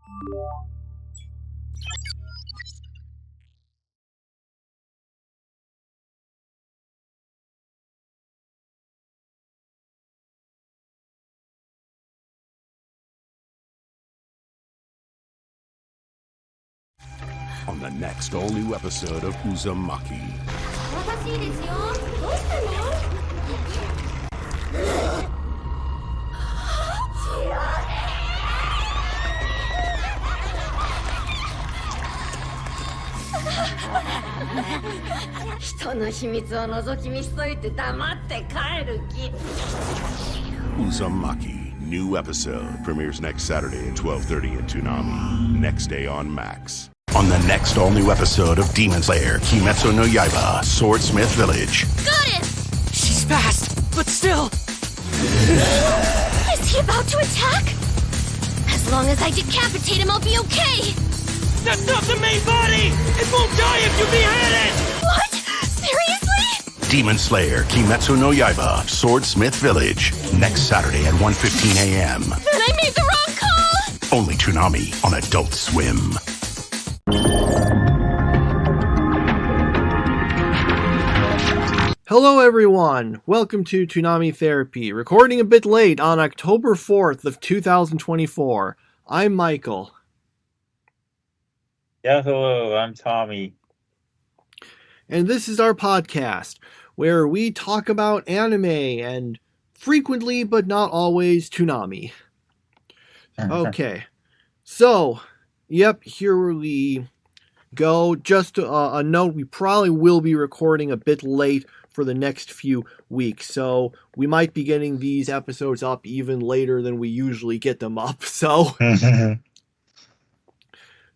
On the next all-new episode of Uzumaki. 忙しいですよ。どうしたの？人の秘密を覗き見しといて黙って帰る気。 Uzumaki, new episode, premieres next Saturday at 12:30 at Toonami. Next day on Max. On the next all-new episode of Demon Slayer, Kimetsu no Yaiba, Swordsmith Village. Got it! She's fast, but still. Is he about to attack? As long as I decapitate him, I'll be okay. That's not the main body! It won't die if you behead it! What? Seriously? Demon Slayer, Kimetsu no Yaiba, Swordsmith Village. Next Saturday at 1:15 a.m. Then I made the wrong call! Only Toonami on Adult Swim. Hello everyone, welcome to Toonami Therapy, recording a bit late on October 4th of 2024. I'm Michael. Yeah, hello, I'm Tommy. And this is our podcast, where we talk about anime and frequently, but not always, Toonami. Okay, so, yep, here we go. Just a note, we probably will be recording a bit late for the next few weeks, so we might be getting these episodes up even later than we usually get them up, so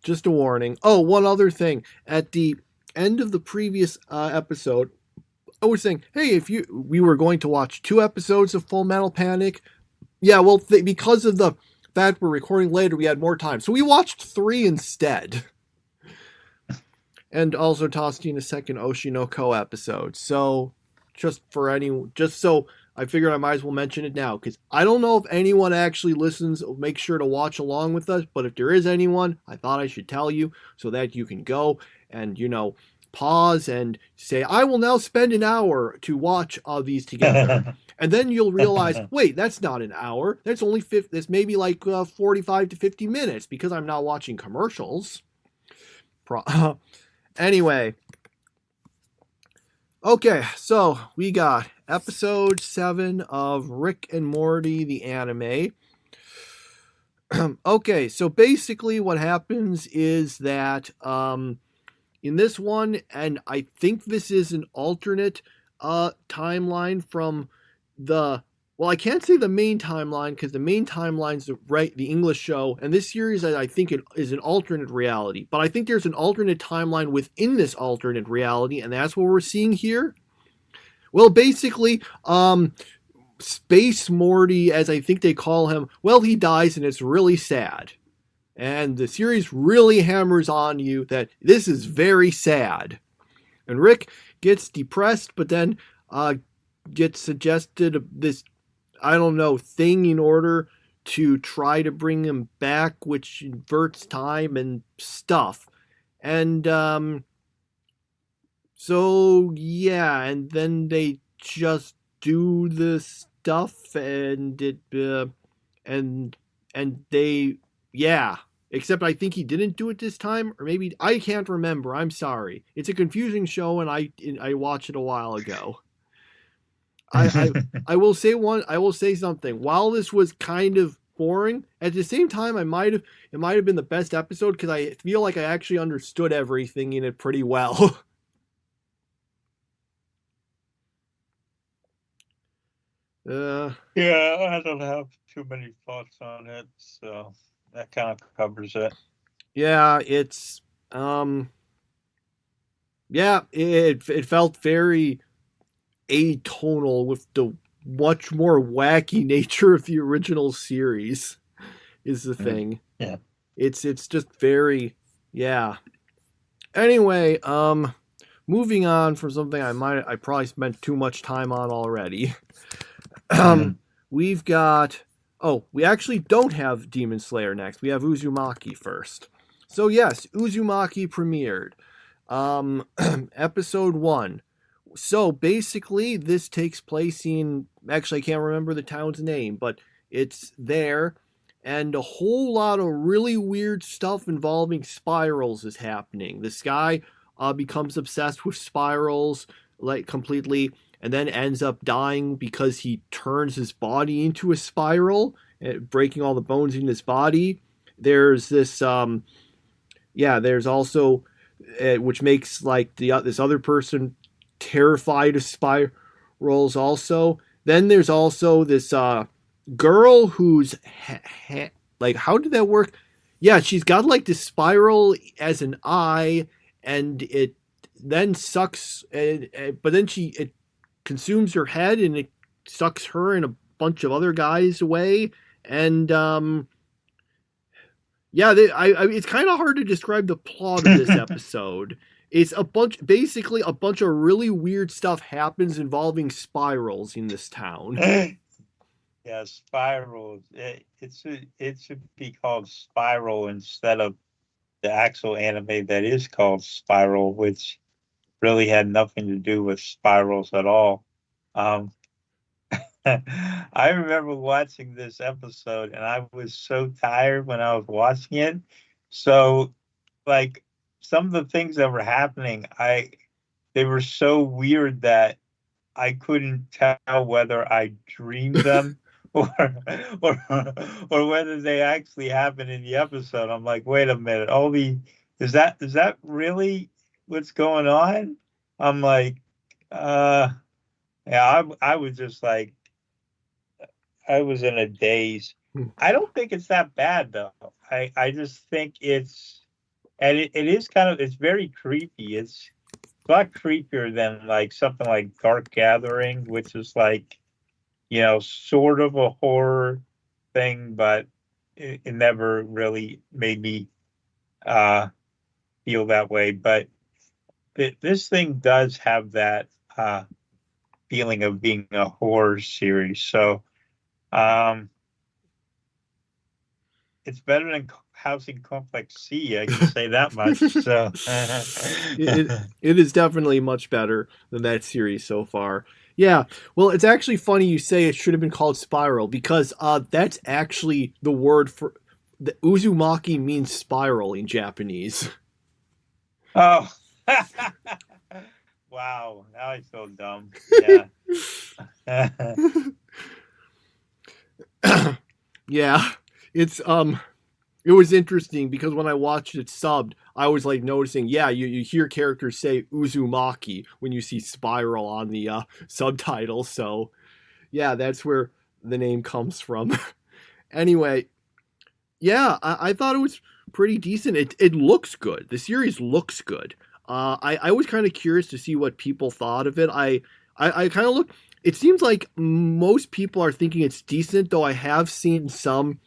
just a warning. Oh, one other thing. At the end of the previous episode, I was saying, hey, we were going to watch 2 episodes of Full Metal Panic. Yeah, well, because of the fact we're recording later, we had more time. So we watched 3 instead. And also tossed in a second Oshinoko episode. So, just so I figured I might as well mention it now, because I don't know if anyone actually listens or makes sure to watch along with us, but if there is anyone, I thought I should tell you so that you can go and, pause and say, I will now spend an hour to watch all these together. And then you'll realize, wait, that's not an hour. That's only that's maybe like 45 to 50 minutes because I'm not watching commercials. Anyway. Okay, so we got episode 7 of Rick and Morty, the anime. Okay, so basically what happens is that in this one, and I think this is an alternate timeline from I can't say the main timeline because the main timeline's the English show, and this series I think it is an alternate reality. But I think there's an alternate timeline within this alternate reality, and that's what we're seeing here. Well, basically, Space Morty, as I think they call him, well, he dies, and it's really sad. And the series really hammers on you that this is very sad. And Rick gets depressed, but then gets suggested this, I don't know, thing in order to try to bring him back, which inverts time and stuff. And so yeah, and then they just do the stuff, and it and they, yeah. Except I think he didn't do it this time, or maybe I can't remember. I'm sorry. It's a confusing show, and I watched it a while ago. I will say something. While this was kind of boring, at the same time it might have been the best episode because I feel like I actually understood everything in it pretty well. Yeah, I don't have too many thoughts on it, so that kind of covers it. Yeah, it's it felt very atonal with the much more wacky nature of the original series is the thing. Yeah. It's just very, yeah. Anyway, moving on from something I probably spent too much time on already. We've got Oh, we actually don't have Demon Slayer next. We have Uzumaki first. So yes, Uzumaki premiered. Episode 1. So basically, this takes place in... Actually, I can't remember the town's name, but it's there. And a whole lot of really weird stuff involving spirals is happening. This guy becomes obsessed with spirals, like, completely, and then ends up dying because he turns his body into a spiral, breaking all the bones in his body. There's this, there's also, which makes, like, this other person terrified of spirals also. Then there's also this girl who's, like, how did that work? Yeah, she's got, like, this spiral as an eye, and it then sucks, but then it consumes her head, and it sucks her and a bunch of other guys away. And it's kind of hard to describe the plot of this episode. It's basically a bunch of really weird stuff happens involving spirals in this town. Yeah, spirals. It should be called Spiral instead of the actual anime that is called Spiral, which really had nothing to do with spirals at all. I remember watching this episode, and I was so tired when I was watching it. So, like, some of the things that were happening, they were so weird that I couldn't tell whether I dreamed them or whether they actually happened in the episode. I'm like, wait a minute, is that really what's going on? I'm like, I was just like, I was in a daze. I don't think it's that bad though. I just think it's very creepy. It's a lot creepier than like something like Dark Gathering, which is like, sort of a horror thing, but it never really made me feel that way. But this thing does have that feeling of being a horror series. So it's better than Housing Complex C, I can say that much. So it is definitely much better than that series so far. Yeah, well, it's actually funny you say it should have been called Spiral, because that's actually the word for... The Uzumaki means spiral in Japanese. Oh. Wow, now I feel dumb. Yeah. Yeah, it's it was interesting because when I watched it subbed, I was like noticing, you hear characters say Uzumaki when you see Spiral on the subtitles. So yeah, that's where the name comes from. Anyway, yeah, I thought it was pretty decent. It looks good. The series looks good. I was kind of curious to see what people thought of it. I kind of look. It seems like most people are thinking it's decent, though I have seen some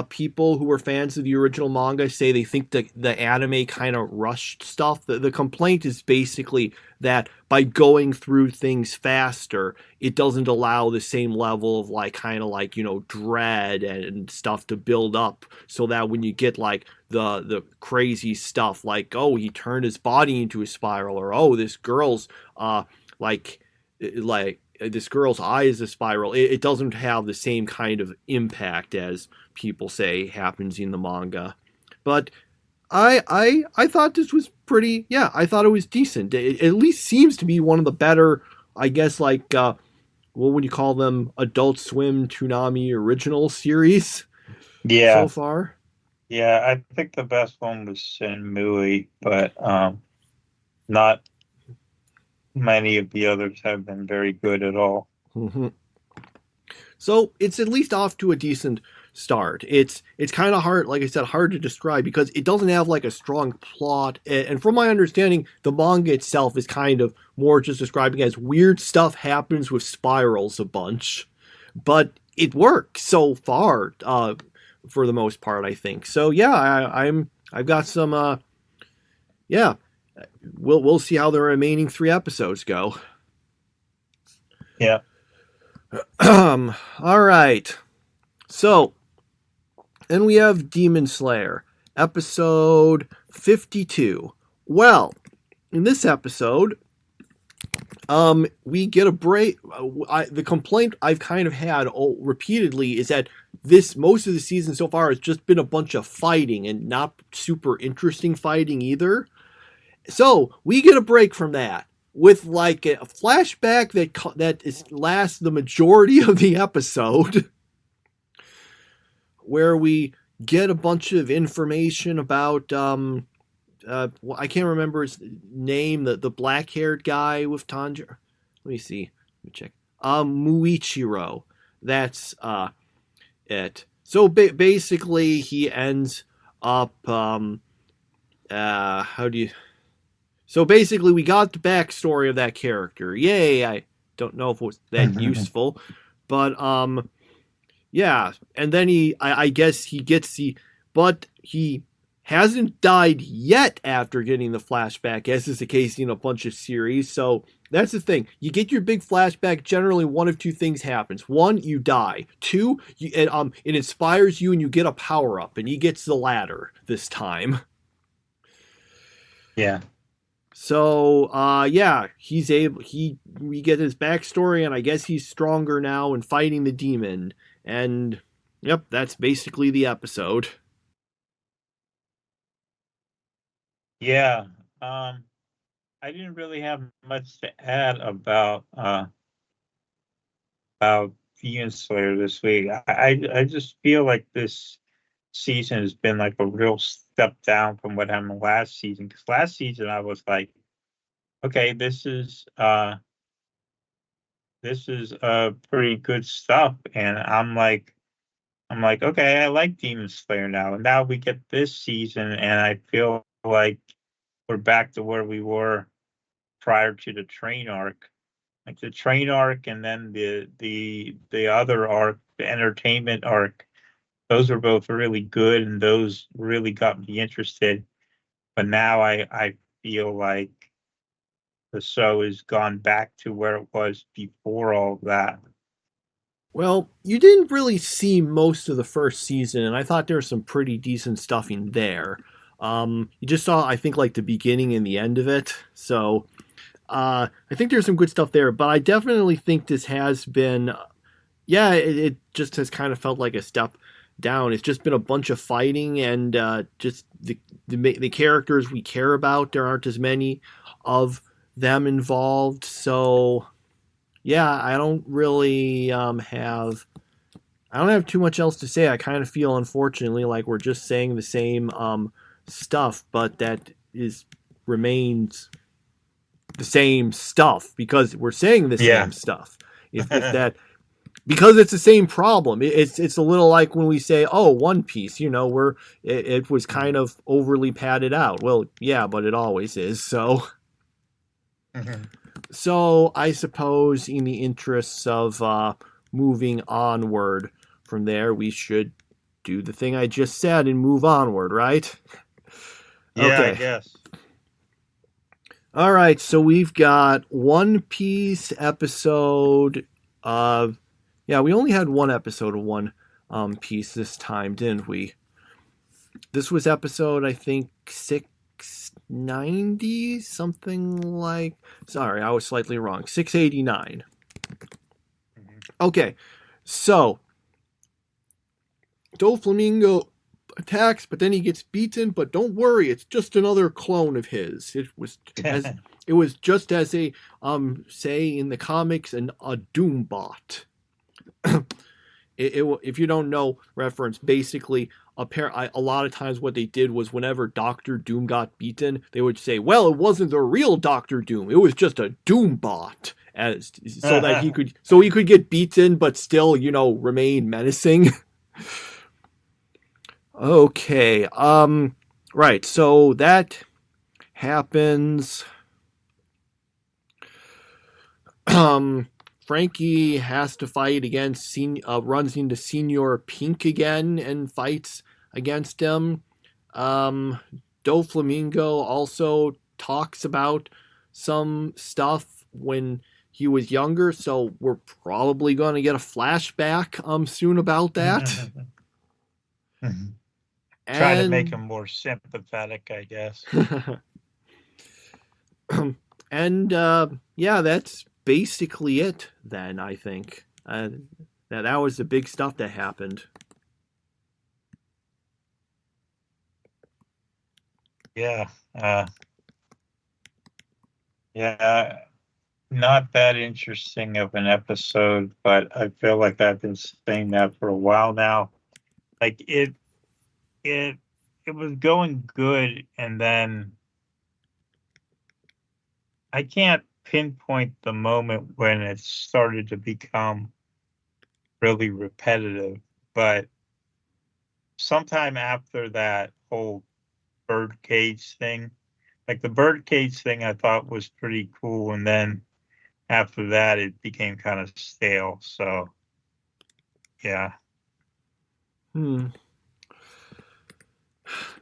people who were fans of the original manga say they think the anime kind of rushed stuff. The complaint is basically that by going through things faster, it doesn't allow the same level of dread and stuff to build up, so that when you get like the crazy stuff like, oh, he turned his body into a spiral, or oh, this girl's this girl's eye is a spiral, it doesn't have the same kind of impact as people say happens in the manga. But I thought this was pretty, I thought it was decent. It at least seems to be one of the better, I guess, what would you call them, Adult Swim Toonami original series so far. Yeah, I think the best one was Shenmue, but not many of the others have been very good at all. Mm-hmm. So it's at least off to a decent start. It's kind of hard, like I said, hard to describe because it doesn't have like a strong plot. And from my understanding, the manga itself is kind of more just describing as weird stuff happens with spirals a bunch. But it works so far, for the most part, I think. So yeah, I've got some. We'll see how the remaining 3 episodes go. Yeah. All right. So, and we have Demon Slayer, episode 52. Well, in this episode, we get a break. The complaint I've kind of had repeatedly is that most of the season so far has just been a bunch of fighting and not super interesting fighting either. So we get a break from that with like a flashback that lasts the majority of the episode, where we get a bunch of information about I can't remember his name, the black-haired guy with Tanjiro. Let me see. Let me check. Muichiro. That's it. So basically, he ends up. So basically, we got the backstory of that character. Yay! I don't know if it was that useful, but yeah. And then I guess he gets but he hasn't died yet after getting the flashback, as is the case in a bunch of series. So that's the thing. You get your big flashback, generally one of two things happens. One, you die. Two, it inspires you and you get a power-up, and he gets the latter this time. Yeah. So, yeah, we get his backstory, and I guess he's stronger now and fighting the demon. And, yep, that's basically the episode. Yeah. I didn't really have much to add about Demon Slayer this week. I just feel like this season has been like a real step down from what happened last season. Because last season I was like, okay, this is pretty good stuff, and I'm like, okay, I like Demon Slayer now. And now we get this season, and I feel like we're back to where we were prior to the train arc. Like the train arc, and then the other arc, the entertainment arc. Those were both really good, and those really got me interested. But now I feel like the show has gone back to where it was before all that. Well, you didn't really see most of the first season, and I thought there was some pretty decent stuff in there. You just saw, I think, like the beginning and the end of it. So I think there's some good stuff there, but I definitely think this has been, it just has kind of felt like a step down. It's just been a bunch of fighting, and just the characters we care about, there aren't as many of them involved. So yeah, I don't really have too much else to say. I kind of feel, unfortunately, like we're just saying the same stuff, but that remains the same stuff because we're saying the same stuff. If that, because it's the same problem. It's a little like when we say, "Oh, One Piece," it was kind of overly padded out. Well, yeah, but it always is. So. Mm-hmm. So I suppose in the interests of moving onward from there, we should do the thing I just said and move onward, right? Yeah, okay. I guess. All right, so we've got One Piece episode of... Yeah, we only had one episode of One Piece this time, didn't we? This was episode, I think, 690, something like... Sorry, I was slightly wrong. 689. Okay, so Doflamingo attacks, but then he gets beaten. But don't worry, it's just another clone of his. It was just as a say in the comics, a Doombot. If you don't know reference, basically, a lot of times what they did was whenever Doctor Doom got beaten, they would say, "Well, it wasn't the real Doctor Doom; it was just a Doombot," so that he could get beaten but still, remain menacing. Okay, right. So that happens. Frankie has to fight against runs into Senior Pink again and fights against him. Doflamingo also talks about some stuff when he was younger, so we're probably going to get a flashback soon about that. Try to make him more sympathetic, I guess. And yeah, that's basically it then, I think. That was the big stuff that happened. Yeah. Yeah. Not that interesting of an episode, but I feel like I've been saying that for a while now. Like it was going good, and then I can't pinpoint the moment when it started to become really repetitive, but sometime after that whole birdcage thing, like the birdcage thing I thought was pretty cool, and then after that it became kind of stale. So yeah.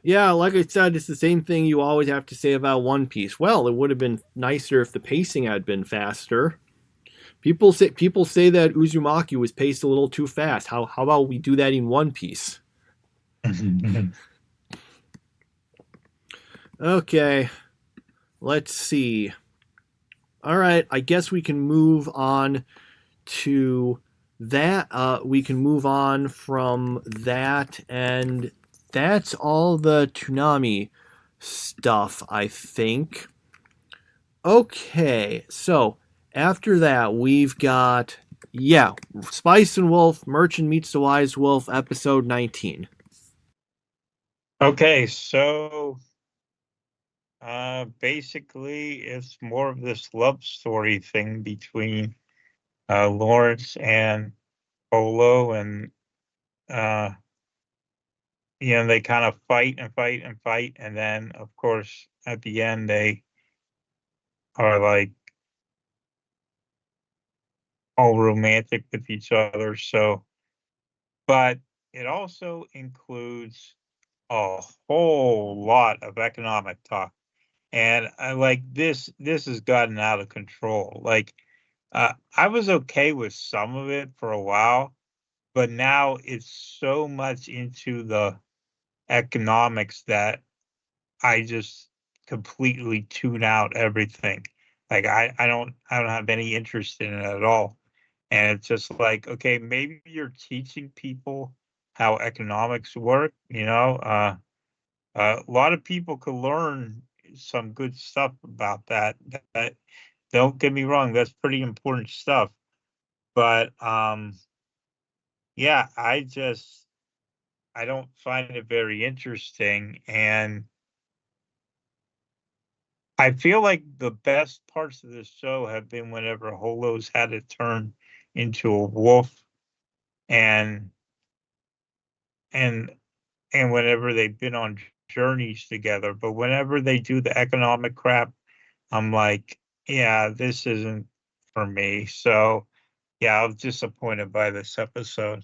Yeah, like I said, it's the same thing you always have to say about One Piece. Well, it would have been nicer if the pacing had been faster. People say that Uzumaki was paced a little too fast. How about we do that in One Piece? Okay, let's see. All right, I guess we can move on to that. We can move on from that, and that's all the Toonami stuff, I think. Okay, so after that, we've got, Spice and Wolf, Merchant Meets the Wise Wolf, episode 19. Okay, so basically it's more of this love story thing between Lawrence and Polo, and they kind of fight and fight and fight, and then of course at the end they are like all romantic with each other. So, but it also includes a whole lot of economic talk, and I like this has gotten out of control. Like I was okay with some of it for a while, but now it's so much into the economics that I just completely tune out everything. Like I don't have any interest in it at all. And it's just like, okay, maybe you're teaching people how economics work, a lot of people could learn some good stuff about that. That don't get me wrong, that's pretty important stuff. But yeah, I don't find it very interesting, and I feel like the best parts of the show have been whenever Holo's had to turn into a wolf, and and and whenever they've been on journeys together. But whenever they do the economic crap, I'm like, yeah, this isn't for me. So yeah, I was disappointed by this episode.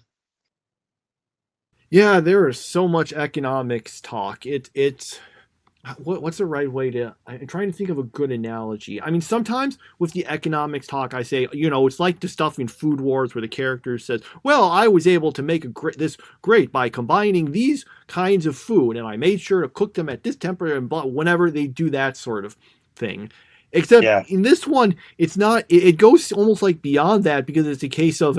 Yeah, there is so much economics talk. It's what's the right way to? I'm trying to think of a good analogy. I mean, sometimes with the economics talk, I say, it's like the stuff in Food Wars where the character says, "Well, I was able to make this great by combining these kinds of food, and I made sure to cook them at this temperature." And whenever they do that sort of thing, except Yeah. in this one, it's not. It goes almost like beyond that, because it's a case of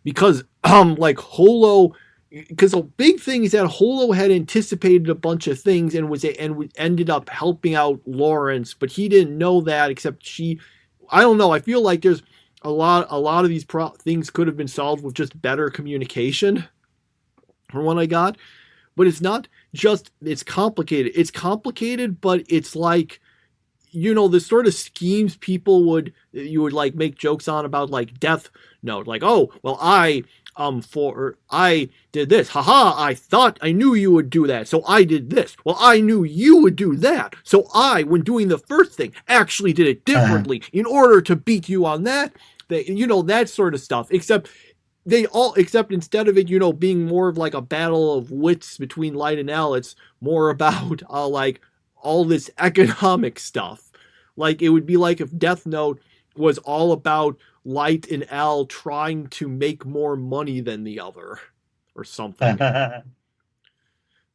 because like Holo. Because the big thing is that Holo had anticipated a bunch of things and ended up helping out Lawrence, but he didn't know that. Except I don't know. I feel like there's a lot of these things could have been solved with just better communication, from what I got. But it's not just it's complicated. It's complicated, but it's like, the sort of schemes you would like make jokes on about, like Death Note, like, oh well, I did this. Haha, I thought I knew you would do that, so I did this. Well, I knew you would do that, so I, when doing the first thing, actually did it differently in order to beat you on that. That sort of stuff. Except instead of it, being more of like a battle of wits between Light and L, it's more about like all this economic stuff. Like, it would be like if Death Note was all about Light and L trying to make more money than the other, or something.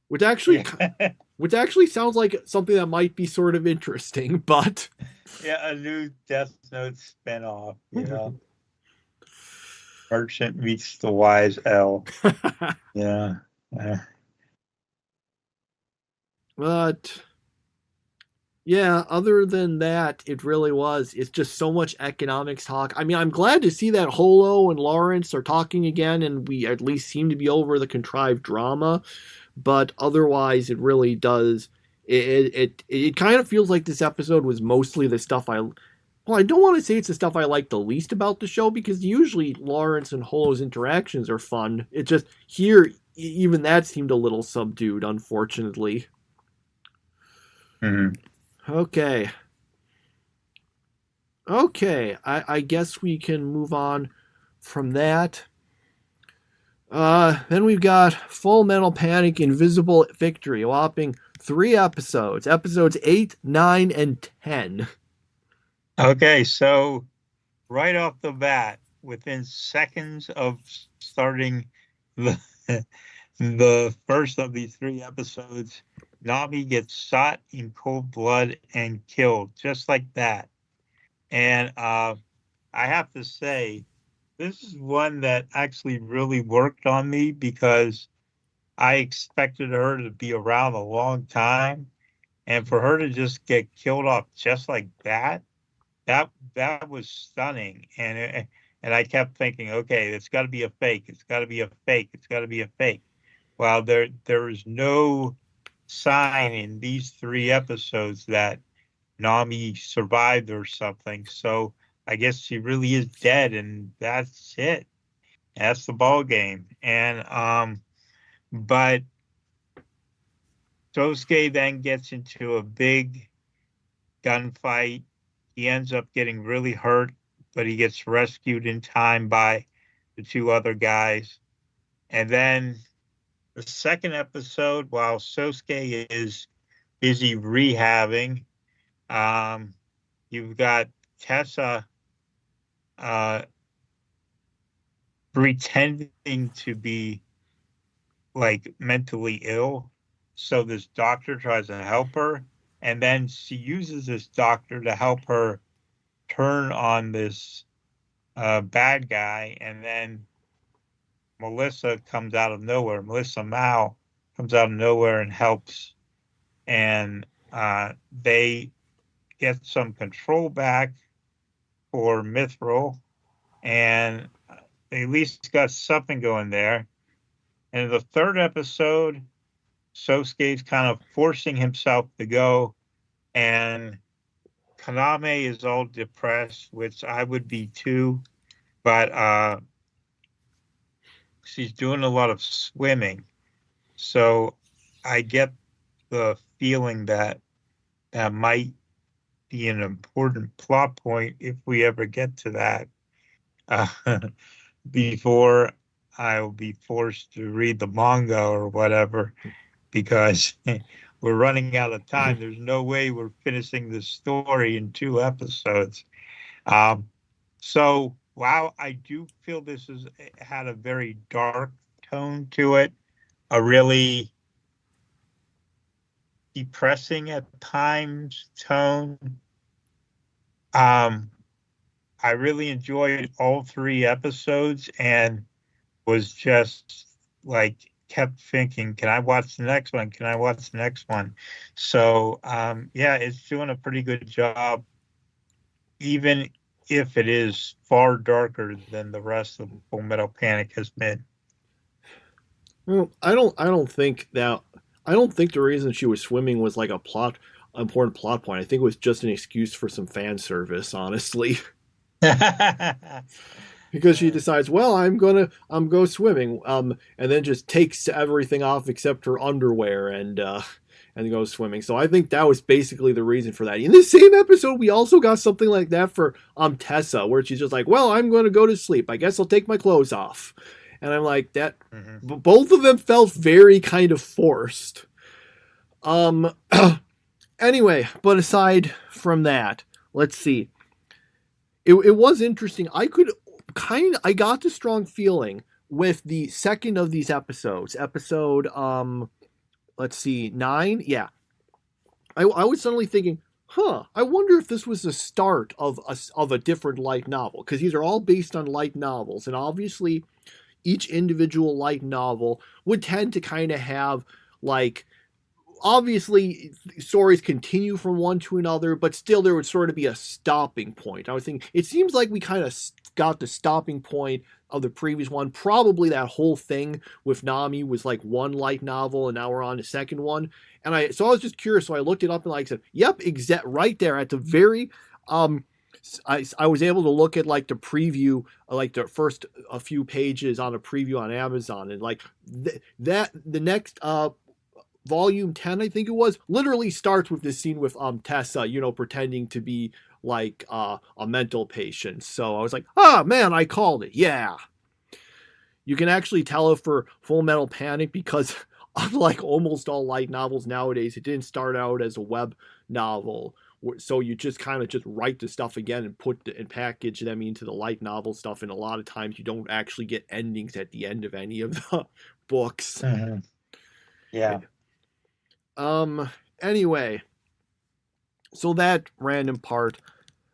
Which actually sounds like something that might be sort of interesting, but Yeah, a new Death Note spinoff, you know. Merchant meets the wise L. Yeah. but yeah, other than that, it really was. It's just so much economics talk. I mean, I'm glad to see that Holo and Lawrence are talking again, and we at least seem to be over the contrived drama. But otherwise, it really does. It kind of feels like this episode was mostly the stuff I. Well, I don't want to say it's the stuff I like the least about the show, because usually Lawrence and Holo's interactions are fun. It just here, even that seemed a little subdued, unfortunately. Mm-hmm. Okay. I guess we can move on from that. Then we've got Full Metal Panic Invisible Victory, a whopping 3 episodes. Episodes 8, 9, and 10. Okay, so right off the bat, within seconds of starting the the first of these 3 episodes, Nami gets shot in cold blood and killed, just like that. And I have to say, this is one that actually really worked on me, because I expected her to be around a long time, and for her to just get killed off just like that, that was stunning. And I kept thinking, okay, it's got to be a fake. It's got to be a fake. It's got to be a fake. Well, there is no sign in these 3 episodes that Nami survived or something. So I guess she really is dead, and that's it. That's the ball game. And but Sosuke then gets into a big gunfight. He ends up getting really hurt, but he gets rescued in time by the 2 other guys. And then the second episode, while Sosuke is busy rehabbing, you've got Tessa pretending to be like mentally ill. So this doctor tries to help her, and then she uses this doctor to help her turn on this bad guy. And then Melissa comes out of nowhere. Melissa Mao comes out of nowhere and helps, and they get some control back for Mithril, and they at least got something going there. And in the third episode, Sosuke's kind of forcing himself to go, and Kaname is all depressed, which I would be too, but she's doing a lot of swimming. So I get the feeling that that might be an important plot point if we ever get to that, before I'll be forced to read the manga or whatever, because we're running out of time. There's no way we're finishing this story in 2 episodes. So while I do feel this has had a very dark tone to it, a really depressing at times tone, I really enjoyed all 3 episodes, and was just like, kept thinking, can I watch the next one? Can I watch the next one? So yeah, it's doing a pretty good job, even if it is far darker than the rest of Full Metal Panic has been. Well, I don't think the reason she was swimming was like important plot point. I think it was just an excuse for some fan service, honestly. Because she decides, well, I'm go swimming, and then just takes everything off except her underwear and goes swimming. So I think that was basically the reason for that. In the same episode, we also got something like that for Tessa, where she's just like, well, I'm going to go to sleep. I guess I'll take my clothes off. And I'm like, that. Mm-hmm. Both of them felt very kind of forced. Anyway, but aside from that, let's see. it was interesting. I got the strong feeling with the second of these episodes, episode let's see, 9. Yeah. I was suddenly thinking, I wonder if this was the start of a different light novel, because these are all based on light novels, and obviously each individual light novel would tend to kind of have, like, obviously stories continue from one to another, but still there would sort of be a stopping point. I was thinking, it seems like we kind of got the stopping point of the previous one. Probably that whole thing with Nami was like one light novel, and now we're on the second one. And I was just curious, so I looked it up and like I said, yep, right there at the very I was able to look at like the preview, like the first a few pages on a preview on Amazon, and like that the next volume 10, I think it was, literally starts with this scene with Tessa, pretending to be like a mental patient. So I was like, man, I called it. Yeah. You can actually tell it for Full Metal Panic because unlike almost all light novels nowadays, it didn't start out as a web novel. So you just kind of just write the stuff again and package them into the light novel stuff. And a lot of times you don't actually get endings at the end of any of the books. Mm-hmm. Yeah. Anyway, so that random part.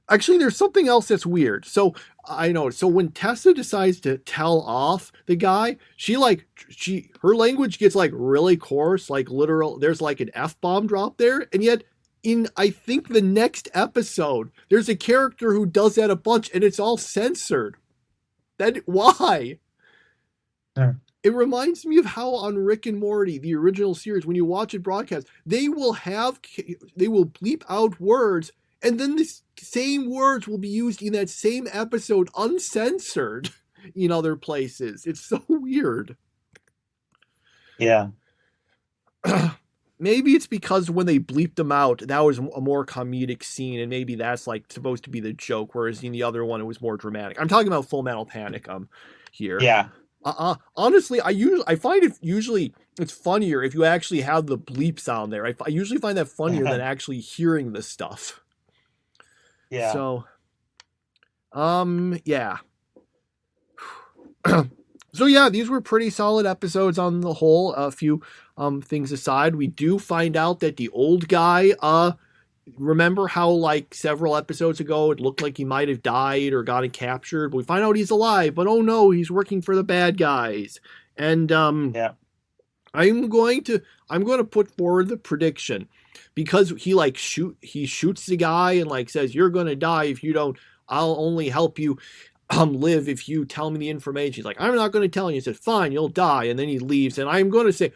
Actually, there's something else that's weird. So I know. So when Tessa decides to tell off the guy, her language gets like really coarse, like literal. There's like an F-bomb drop there, and yet in I think the next episode, there's a character who does that a bunch, and it's all censored. Why? Yeah. It reminds me of how on Rick and Morty, the original series, when you watch it broadcast, they will bleep out words, and then the same words will be used in that same episode uncensored in other places. It's so weird. Yeah. Maybe it's because when they bleeped them out, that was a more comedic scene, and maybe that's like supposed to be the joke, whereas in the other one it was more dramatic. I'm talking about Full Metal Panic here. Yeah. Honestly, I find it usually it's funnier if you actually have the bleep sound there. I usually find that funnier than actually hearing the stuff. Yeah. So, yeah. So yeah, these were pretty solid episodes on the whole. A few things aside, we do find out that the old guy, remember how like several episodes ago it looked like he might have died or gotten captured, but we find out he's alive, but oh no, he's working for the bad guys. And yeah. I'm going to put forward the prediction, because he shoots the guy and like says, you're going to die if you don't, I'll only help you live if you tell me the information. He's like, I'm not going to tell you. He said, fine, you'll die. And then he leaves, and I'm going to say,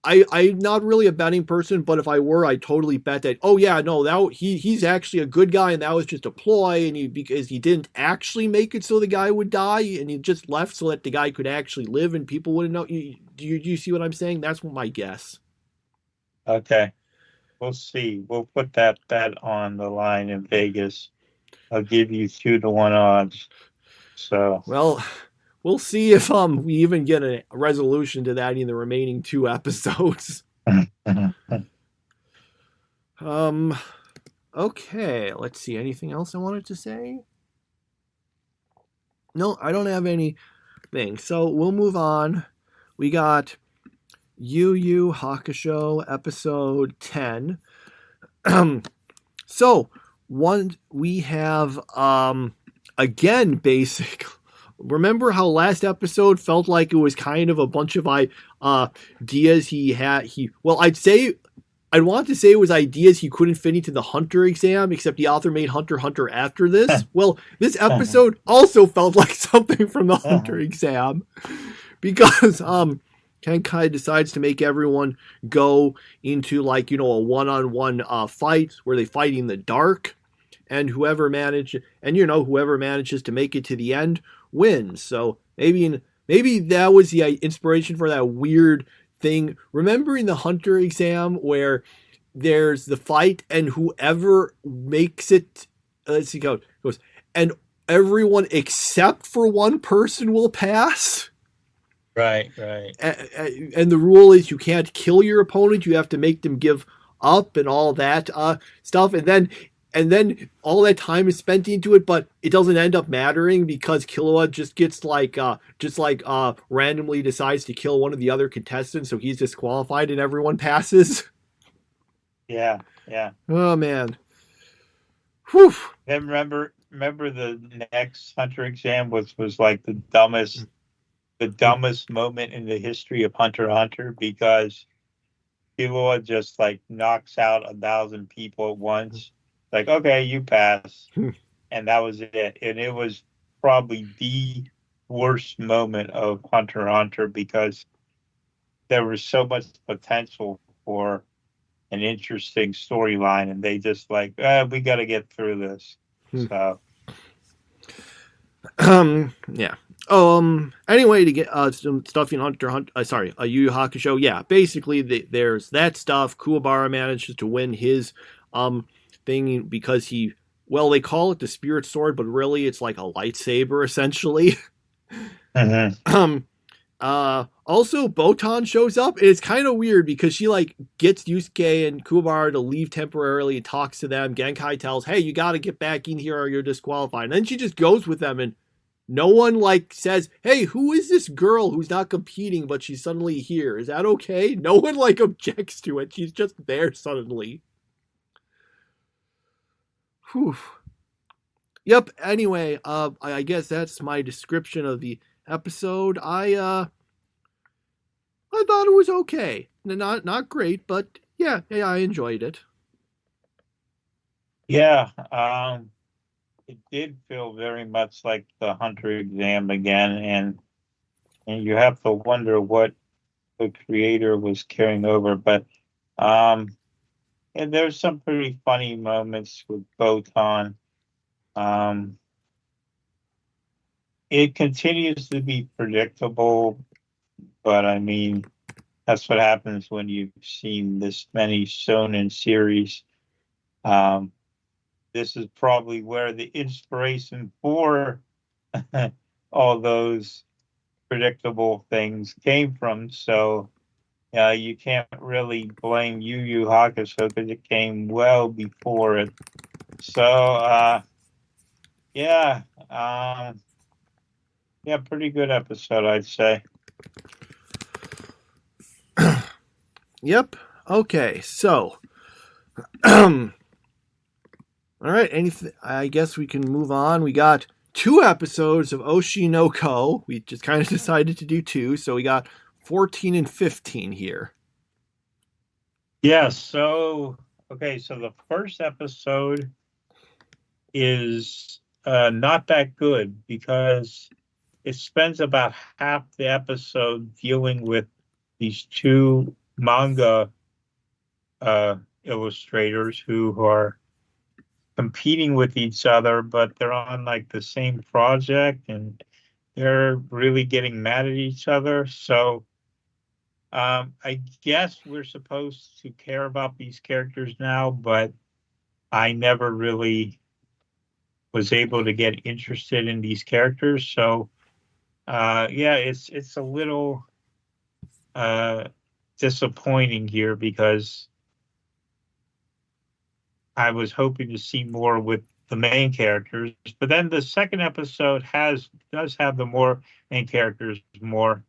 I'm not really a betting person, but if I were, I'd totally bet that, oh yeah, no, he's actually a good guy, and that was just a ploy, and because he didn't actually make it so the guy would die, and he just left so that the guy could actually live and people wouldn't know. Do you see what I'm saying? That's my guess. Okay. We'll see. We'll put that bet on the line in Vegas. I'll give you 2-1 odds. So. Well, we'll see if we even get a resolution to that in the remaining 2 episodes. Okay, let's see. Anything else I wanted to say? No, I don't have anything. So we'll move on. We got Yu Yu Hakusho episode 10. So we have again basic. Remember how last episode felt like it was kind of a bunch of ideas he had. I'd want to say it was ideas he couldn't fit into the Hunter exam, except the author made Hunter Hunter after this. Well, this episode also felt like something from the Hunter exam, because Kenkai decides to make everyone go into like, a one-on-one fight where they fight in the dark, and whoever manages to make it to the end wins. So maybe that was the inspiration for that weird thing. Remember in the Hunter exam where there's the fight and whoever makes it, let's see how it goes, and everyone except for one person will pass? Right. And the rule is you can't kill your opponent, you have to make them give up and all that stuff. And then and then all that time is spent into it, but it doesn't end up mattering because Killua just gets randomly decides to kill one of the other contestants, so he's disqualified and everyone passes. Yeah, yeah. Oh man. Whew. And remember the next Hunter exam was like the dumbest moment in the history of Hunter x Hunter, because Killua just like knocks out 1,000 people at once. Like, okay, you pass. And that was it. And it was probably the worst moment of Hunter x Hunter, because there was so much potential for an interesting storyline, and they just like, we got to get through this. So, Yeah. Anyway, to get some stuff in Hunter Yu Yu Hakusho. Yeah, basically there's that stuff. Kuwabara manages to win his thing because they call it the spirit sword, but really it's like a lightsaber essentially. Also Botan shows up, and it's kind of weird because she like gets Yusuke and Kuwabara to leave temporarily, talks to them. Genkai tells, hey, you got to get back in here or you're disqualified. And then she just goes with them, and no one like says, hey, who is this girl who's not competing but she's suddenly here? Is that okay? No one like objects to it. She's just there suddenly. Whew. Yep. Anyway, I guess that's my description of the episode. I thought it was okay. Not great, but yeah, I enjoyed it. yeah, it did feel very much like the Hunter exam again, and you have to wonder what the creator was carrying over. But and there's some pretty funny moments with Botan. It continues to be predictable, but I mean, that's what happens when you've seen this many shonen series. This is probably where the inspiration for all those predictable things came from. So you can't really blame Yu Yu Hakusho because it came well before it. So yeah, pretty good episode, I'd say. Yep. Okay. So, all right. Anything? I guess we can move on. We got 2 episodes of Oshi no Ko. We just kind of decided to do 2, so we got 14 and 15 here. Yeah. So the first episode is not that good because it spends about half the episode dealing with these 2 manga illustrators who are competing with each other, but they're on like the same project and they're really getting mad at each other. So I guess we're supposed to care about these characters now, but I never really was able to get interested in these characters. So it's a little disappointing here because I was hoping to see more with the main characters, but then the second episode does have the more main characters more,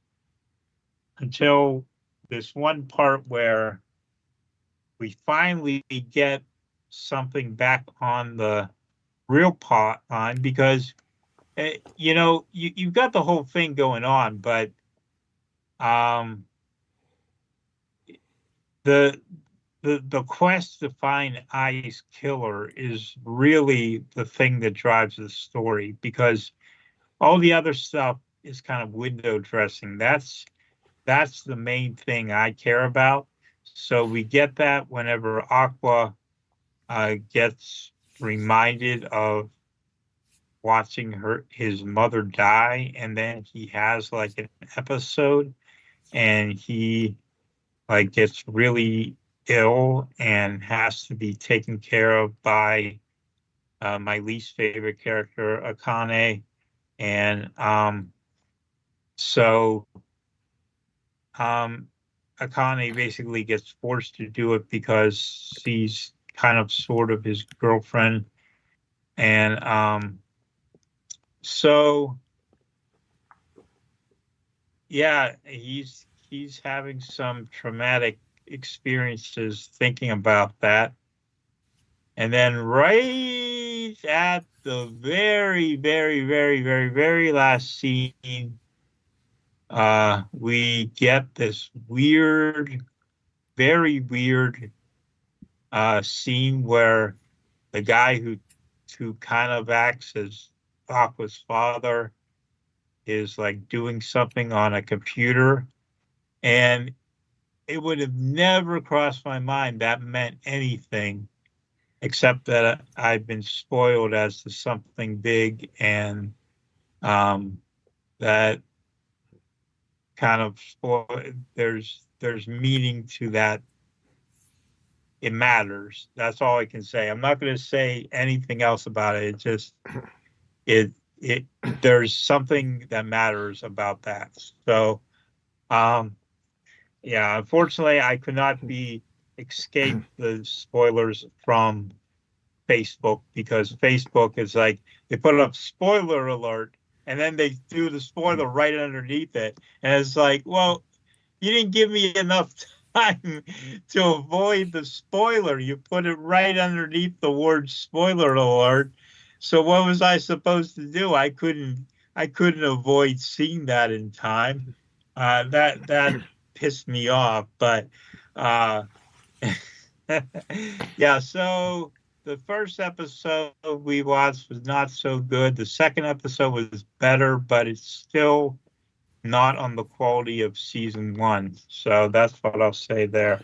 until this one part where we finally get something back on the real plot line, because you've got the whole thing going on, but the quest to find Ai's killer is really the thing that drives the story, because all the other stuff is kind of window dressing. That's the main thing I care about. So we get that whenever Aqua gets reminded of watching his mother die, and then he has like an episode and he like gets really ill and has to be taken care of by my least favorite character, Akane. And Akane basically gets forced to do it because she's kind of sort of his girlfriend. And so yeah, he's having some traumatic experiences thinking about that. And then right at the very, very, very, very, very last scene, we get this weird, very weird scene where the guy who kind of acts as Aqua's father is like doing something on a computer, and it would have never crossed my mind that meant anything, except that I've been spoiled as to something big, and that kind of there's meaning to that. It matters. That's all I can say. I'm not going to say anything else about it. It just it there's something that matters about that. So yeah, unfortunately I could not escape the spoilers from Facebook, because Facebook is like, they put up spoiler alert and then they do the spoiler right underneath it, and it's like, well, you didn't give me enough time to avoid the spoiler. You put it right underneath the word spoiler alert. So what was I supposed to do? I couldn't avoid seeing that in time. That pissed me off. But yeah, so the first episode we watched was not so good. The second episode was better, but it's still not on the quality of season 1. So that's what I'll say there.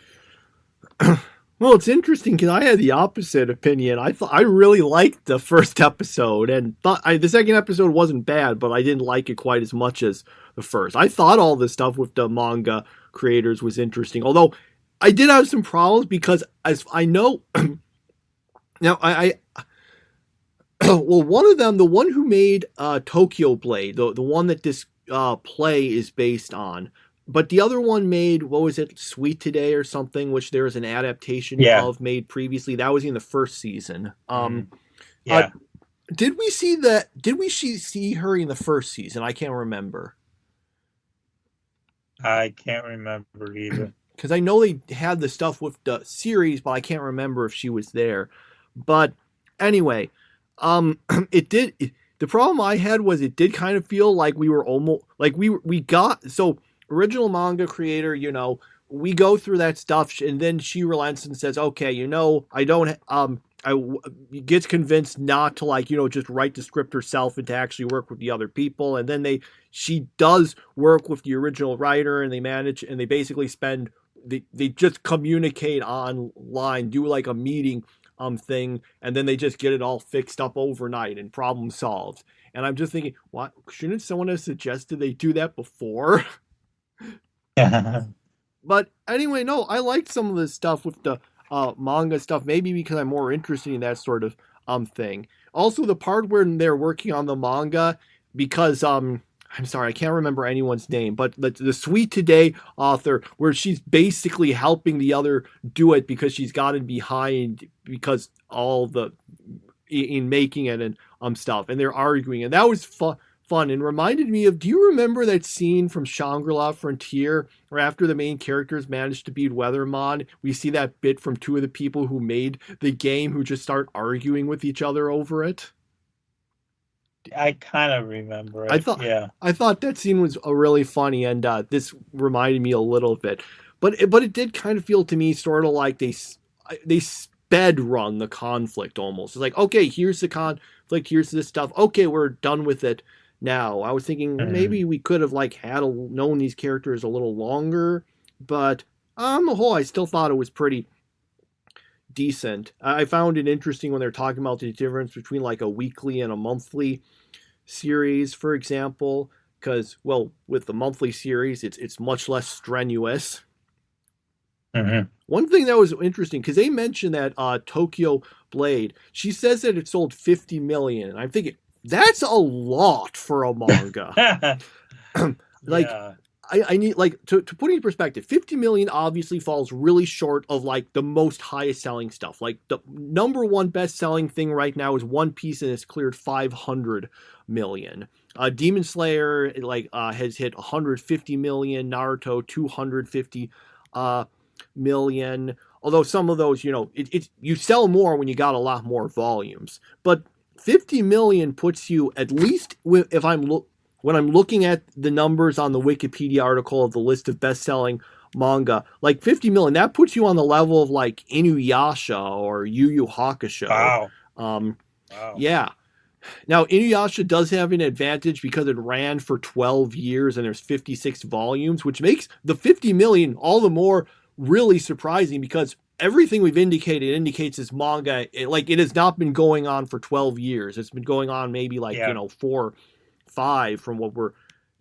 Well, it's interesting because I had the opposite opinion. I really liked the first episode, and the second episode wasn't bad, but I didn't like it quite as much as the first. I thought all this stuff with the manga creators was interesting, although I did have some problems because, as I know, now well, one of them, the one who made Tokyo Blade, the one that this play is based on. But the other one made, what was it, Sweet Today or something, which there was an adaptation of made previously. That was in the first season. Yeah. Did we see that? Did we see her in the first season? I can't remember. I can't remember either. Because I know they had the stuff with the series, but I can't remember if she was there. But anyway, it did. The problem I had was it did kind of feel like we were almost like we got so. Original manga creator, we go through that stuff, and then she relents and says, okay, I don't, gets convinced not to just write the script herself and to actually work with the other people. And then she does work with the original writer, and they basically they just communicate online, do like a meeting thing, and then they just get it all fixed up overnight and problem solved. And I'm just thinking, what, shouldn't someone have suggested they do that before? But anyway, no, I liked some of the stuff with the manga stuff, maybe because I'm more interested in that sort of thing. Also, the part where they're working on the manga, because I'm sorry, I can't remember anyone's name, but the Sweet Today author, where she's basically helping the other do it because she's gotten behind because all the in making it and stuff, and they're arguing, and that was fun and reminded me of, do you remember that scene from Shangri-La Frontier where after the main characters managed to beat Weathermon, we see that bit from two of the people who made the game who just start arguing with each other over it? I kind of remember it. I thought that scene was really funny, and this reminded me a little bit. But it did kind of feel to me sort of like they sped run the conflict almost. It's like, okay, here's the conflict, here's this stuff. Okay, we're done with it now. I was thinking maybe we could have known these characters a little longer, but on the whole, I still thought it was pretty decent. I found it interesting when they're talking about the difference between like a weekly and a monthly series, for example, because, well, with the monthly series, it's much less strenuous. One thing that was interesting, because they mentioned that Tokyo Blade, she says that it sold 50 million. And I'm thinking, that's a lot for a manga. I need like to put it in perspective. 50 million obviously falls really short of like the most highest selling stuff. Like the number one best selling thing right now is One Piece, and it's cleared 500 million. Demon Slayer has hit 150 million. Naruto 250 million. Although some of those, you sell more when you got a lot more volumes. But 50 million puts you at least when I'm looking at the numbers on the Wikipedia article of the list of best-selling manga, like 50 million, that puts you on the level of like Inuyasha or Yu Yu Hakusho. Wow. Wow. Yeah. Now, Inuyasha does have an advantage because it ran for 12 years and there's 56 volumes, which makes the 50 million all the more really surprising because everything we've indicates this manga, it has not been going on for 12 years. It's been going on maybe 4, 5 from what we're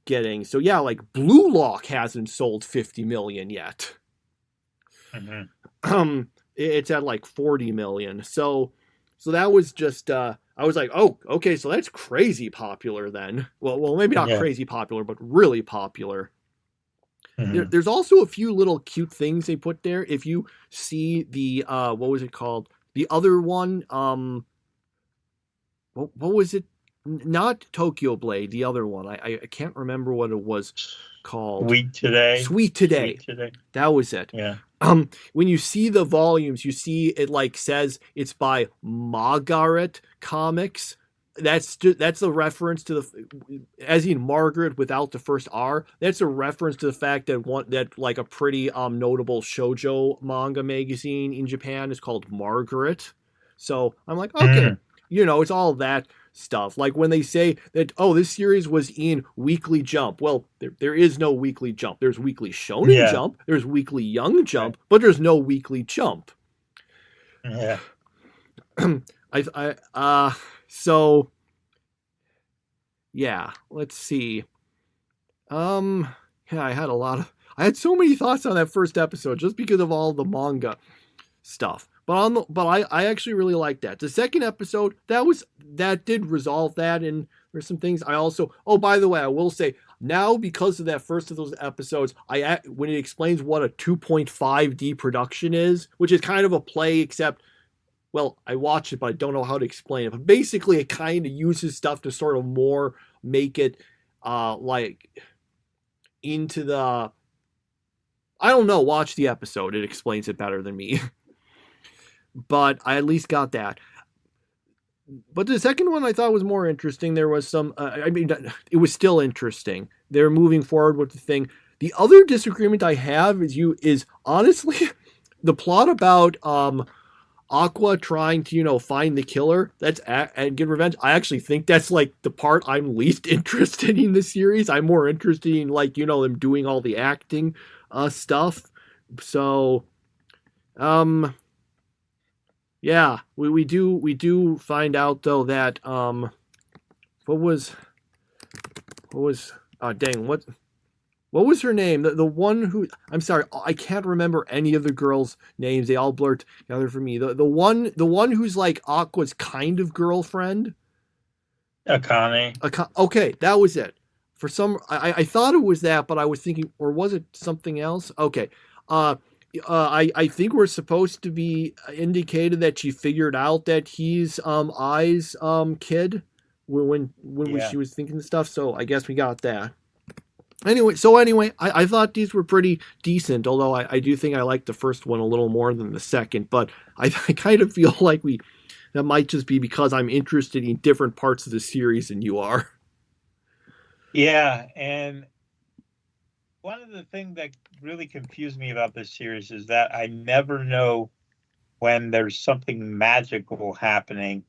getting. So yeah, like Blue Lock hasn't sold 50 million yet. Mm-hmm. It's at like 40 million. So that was just I was like, oh, okay, so that's crazy popular then. Well, maybe not crazy popular, but really popular. Mm-hmm. There's also a few little cute things they put there. If you see the what was it called? The other one, what was it? Not Tokyo Blade, the other one. I can't remember what it was called. Sweet Today. That was it. Yeah. When you see the volumes, you see it like says it's by Margaret Comics. That's a reference to as in Margaret without the first R. That's a reference to the fact that like a pretty notable shoujo manga magazine in Japan is called Margaret. So I'm like, okay, it's all that stuff. Like when they say that, oh, this series was in Weekly Jump. Well, there is no Weekly Jump. There's Weekly Shonen Jump. There's Weekly Young Jump, but there's no Weekly Jump. Yeah. So yeah, let's see. I had so many thoughts on that first episode just because of all the manga stuff. But I actually really liked that. The second episode, that did resolve that, and there's some things I also. Oh, by the way, I will say now because of that first of those episodes, when it explains what a 2.5D production is, which is kind of a play, except, well, I watched it, but I don't know how to explain it. But basically, it kind of uses stuff to sort of more make it like into the. I don't know. Watch the episode; it explains it better than me. But I at least got that. But the second one I thought was more interesting. There was some, it was still interesting. They're moving forward with the thing. The other disagreement I have is honestly the plot about Aqua trying to find the killer and get revenge. I actually think that's like the part I'm least interested in the series. I'm more interested in them doing all the acting stuff. So yeah, we do find out though that what was her name? The one who, I'm sorry, I can't remember any of the girls' names. They all blurt together for me. The one who's like Aqua's kind of girlfriend. Akane. Okay, that was it. For some, I thought it was that, but I was thinking, or was it something else? Okay. I think we're supposed to be indicated that she figured out that he's Ai's kid when she was thinking the stuff. So I guess we got that. Anyway, I thought these were pretty decent, although I do think I liked the first one a little more than the second. But I kind of feel like that might just be because I'm interested in different parts of the series than you are. Yeah, and one of the things that really confused me about this series is that I never know when there's something magical happening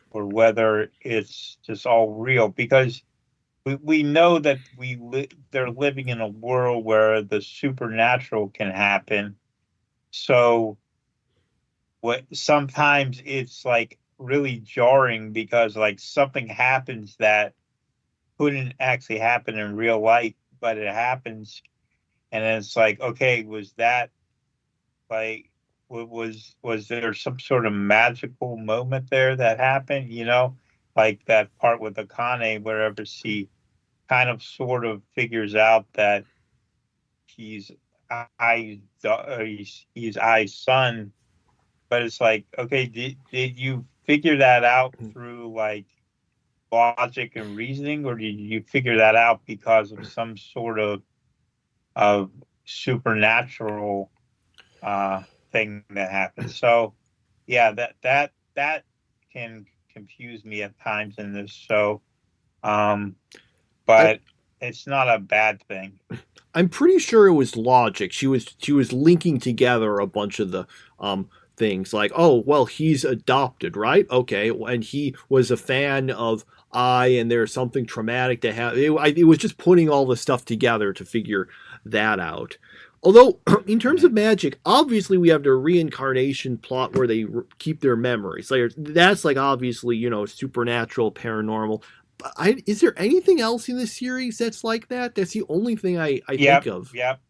or whether it's just all real, because we know that they're living in a world where the supernatural can happen. So sometimes it's like really jarring because like something happens that couldn't actually happen in real life, but it happens. And then it's like, okay, was that like, was there some sort of magical moment there that happened? Like that part with Akane, wherever she kind of sort of figures out that he's he's I's son, but it's like, okay, did you figure that out through like logic and reasoning, or did you figure that out because of some sort of supernatural thing that happened? So yeah, that can confuse me at times in this show, but it's not a bad thing. I'm pretty sure it was logic. She was linking together a bunch of the things like, oh well, he's adopted, right? Okay, and he was a fan of and there's something traumatic to have. It was just putting all the stuff together to figure that out. Although, in terms of magic, obviously we have the reincarnation plot where they keep their memories. Like that's like obviously supernatural, paranormal. But is there anything else in the series that's like that? That's the only thing I think of. Yep.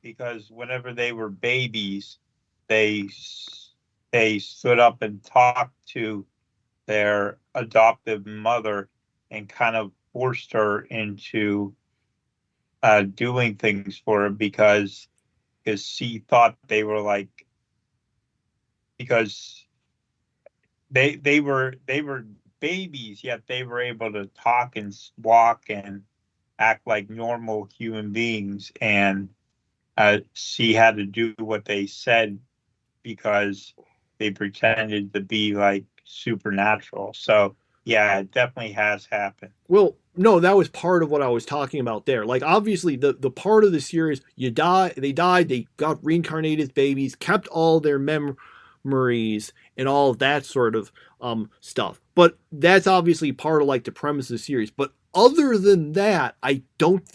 Because whenever they were babies, they stood up and talked to their adoptive mother and kind of forced her into doing things for her because she thought they were like, because they were babies, yet they were able to talk and walk and act like normal human beings, and she had to do what they said because they pretended to be like supernatural. So yeah, it definitely has happened. Well, no, that was part of what I was talking about there. Like obviously the part of the series, they died, they got reincarnated as babies, kept all their memories and all of that sort of stuff. But that's obviously part of like the premise of the series. But other than that, I don't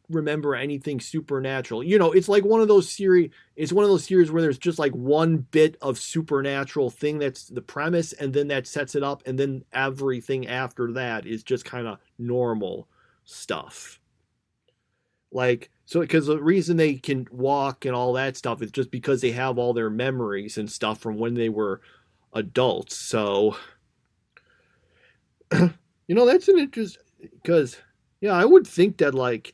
remember anything supernatural. It's like one of those series. It's one of those series where there's just like one bit of supernatural thing that's the premise, and then that sets it up, and then everything after that is just kind of normal stuff. Like, so because the reason they can walk and all that stuff is just because they have all their memories and stuff from when they were adults. So that's an interest, because I would think that like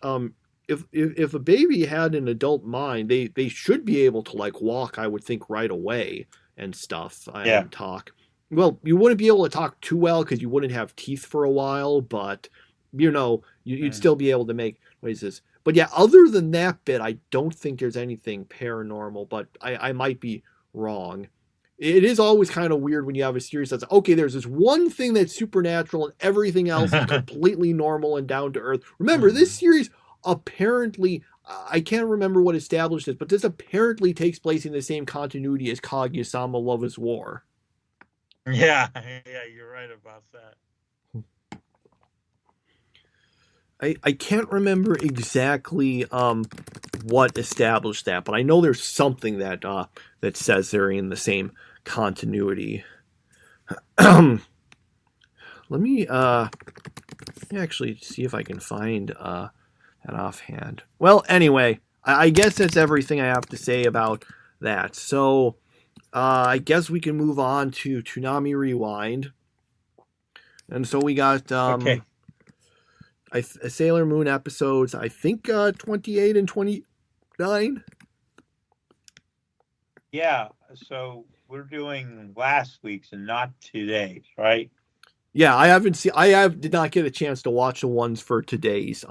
if a baby had an adult mind, they should be able to like walk, I would think, right away and stuff. And talk. Well, you wouldn't be able to talk too well because you wouldn't have teeth for a while, but you'd still be able to make noises. But yeah, other than that bit, I don't think there's anything paranormal, but I might be wrong. It is always kind of weird when you have a series that's okay, there's this one thing that's supernatural and everything else is completely normal and down to earth. Remember, this series apparently, I can't remember what established this, but this apparently takes place in the same continuity as Kaguya-sama Love is War. Yeah, you're right about that. I can't remember exactly what established that, but I know there's something that says they're in the same continuity. Let me actually see if I can find that offhand. Well, anyway, I guess that's everything I have to say about that. So I guess we can move on to Toonami Rewind. And so we got Okay. Sailor Moon episodes, I think 28 and 29. Yeah, so we're doing last week's and not today's, right? Yeah, I did not get a chance to watch the ones for today's.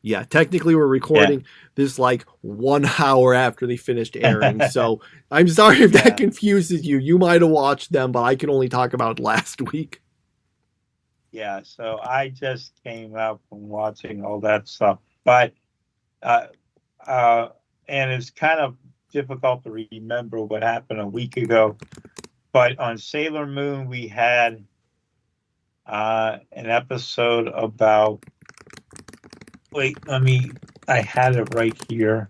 Yeah, technically we're recording this like 1 hour after they finished airing. So I'm sorry if that confuses you. You might have watched them, but I can only talk about last week. Yeah, so I just came out from watching all that stuff, but and it's kind of difficult to remember what happened a week ago. But on Sailor Moon, we had an episode about. Wait, I had it right here.